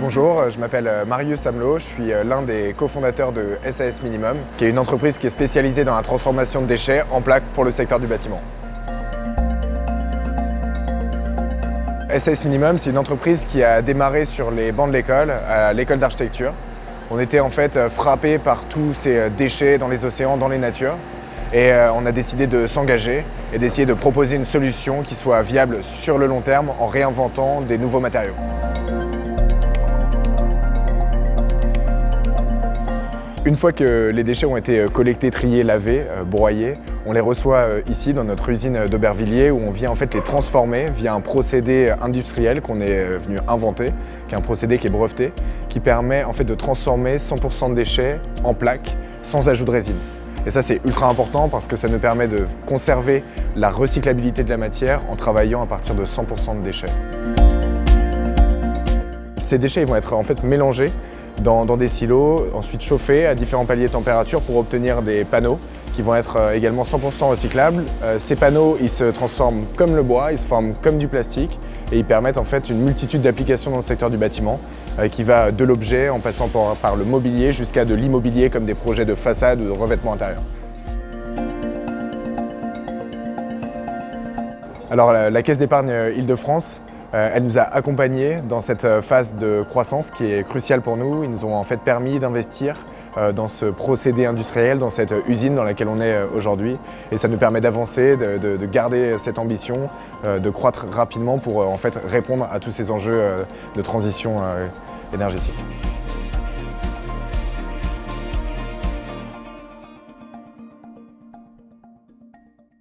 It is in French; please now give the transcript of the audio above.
Bonjour, je m'appelle Marius Amelot, je suis l'un des cofondateurs de SAS Minimum, qui est une entreprise qui est spécialisée dans la transformation de déchets en plaques pour le secteur du bâtiment. SAS Minimum, c'est une entreprise qui a démarré sur les bancs de l'école, à l'école d'architecture. On était en fait frappés par tous ces déchets dans les océans, dans les natures. Et on a décidé de s'engager et d'essayer de proposer une solution qui soit viable sur le long terme en réinventant des nouveaux matériaux. Une fois que les déchets ont été collectés, triés, lavés, broyés, on les reçoit ici dans notre usine d'Aubervilliers où on vient en fait les transformer via un procédé industriel qu'on est venu inventer, qui est un procédé qui est breveté, qui permet en fait de transformer 100% de déchets en plaques sans ajout de résine. Et ça c'est ultra important parce que ça nous permet de conserver la recyclabilité de la matière en travaillant à partir de 100% de déchets. Ces déchets ils vont être en fait mélangés dans des silos, ensuite chauffés à différents paliers de température pour obtenir des panneaux qui vont être également 100% recyclables. Ces panneaux, ils se transforment comme le bois, ils se forment comme du plastique et ils permettent en fait une multitude d'applications dans le secteur du bâtiment qui va de l'objet en passant par le mobilier jusqu'à de l'immobilier comme des projets de façade ou de revêtement intérieur. Alors la Caisse d'épargne Île-de-France, elle nous a accompagnés dans cette phase de croissance qui est cruciale pour nous. Ils nous ont en fait permis d'investir dans ce procédé industriel, dans cette usine dans laquelle on est aujourd'hui. Et ça nous permet d'avancer, de garder cette ambition, de croître rapidement pour en fait répondre à tous ces enjeux de transition énergétique.